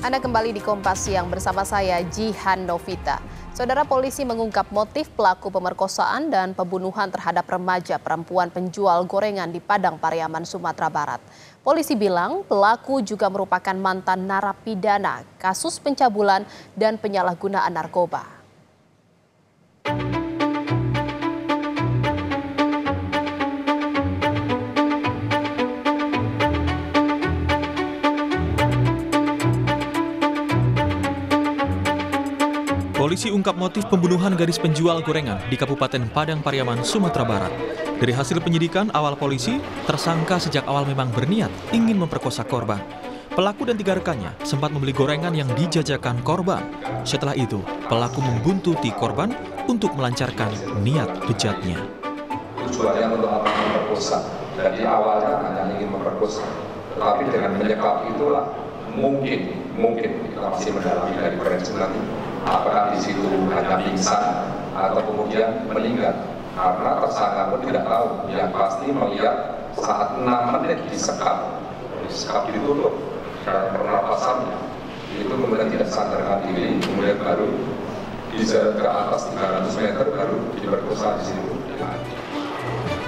Anda kembali di Kompas Siang bersama saya, Jihan Novita. Saudara, polisi mengungkap motif pelaku pemerkosaan dan pembunuhan terhadap remaja perempuan penjual gorengan di Padang Pariaman, Sumatera Barat. Polisi bilang pelaku juga merupakan mantan narapidana kasus pencabulan dan penyalahgunaan narkoba. Polisi ungkap motif pembunuhan gadis penjual gorengan di Kabupaten Padang Pariaman, Sumatera Barat. Dari hasil penyidikan awal polisi, tersangka sejak awal memang berniat ingin memperkosa korban. Pelaku dan 3 rekannya sempat membeli gorengan yang dijajakan korban. Setelah itu, pelaku membuntuti korban untuk melancarkan niat bejatnya. Tujuannya untuk memperkosa. Jadi awalnya hanya ingin memperkosa. Tetapi dengan menyekap itulah mungkin kita masih mendalami dari forensik nanti. Apakah di situ hanya pingsan atau kemudian meninggal? Karena tersangka pun tidak tahu. Yang pasti melihat saat 6 menit disekap ditutup dan pernapasannya itu kemudian tidak sadarkan diri, kemudian baru diseret ke atas 300 meter baru diperkosa di situ.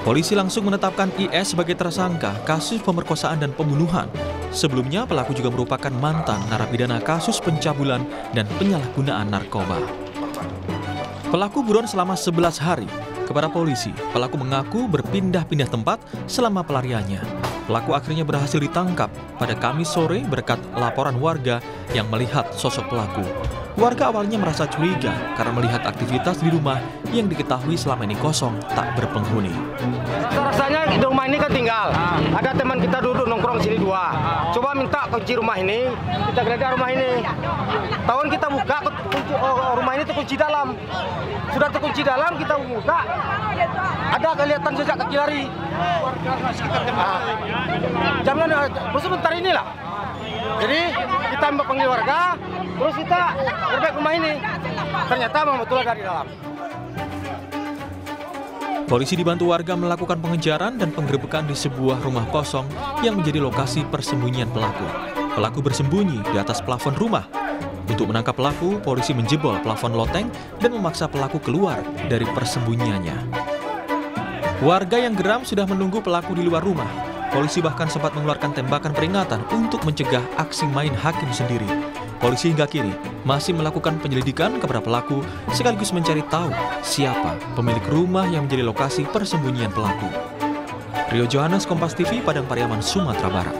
Polisi langsung menetapkan IS sebagai tersangka kasus pemerkosaan dan pembunuhan. Sebelumnya, pelaku juga merupakan mantan narapidana kasus pencabulan dan penyalahgunaan narkoba. Pelaku buron selama 11 hari. Kepada polisi, pelaku mengaku berpindah-pindah tempat selama pelariannya. Pelaku akhirnya berhasil ditangkap pada Kamis sore berkat laporan warga yang melihat sosok pelaku. Warga awalnya merasa curiga karena melihat aktivitas di rumah yang diketahui selama ini kosong tak berpenghuni. Rasanya di rumah ini kan tinggal. Ada teman kita duduk nongkrong sini 2. Coba minta kunci rumah ini, kita geledah rumah ini. Tahun kita buka rumah ini terkunci dalam. Sudah terkunci dalam, kita buka. Ada kelihatan jejak kaki lari. Jangan sebentar inilah. Jadi kita panggil warga, terus kita gerbek rumah ini. Ternyata memang betul ada di dalam. Polisi dibantu warga melakukan pengejaran dan penggerebekan di sebuah rumah kosong yang menjadi lokasi persembunyian pelaku. Pelaku bersembunyi di atas plafon rumah. Untuk menangkap pelaku, polisi menjebol plafon loteng dan memaksa pelaku keluar dari persembunyiannya. Warga yang geram sudah menunggu pelaku di luar rumah. Polisi bahkan sempat mengeluarkan tembakan peringatan untuk mencegah aksi main hakim sendiri. Polisi hingga kini masih melakukan penyelidikan kepada pelaku sekaligus mencari tahu siapa pemilik rumah yang menjadi lokasi persembunyian pelaku. Rio Johannes, Kompas TV, Padang Pariaman, Sumatera Barat.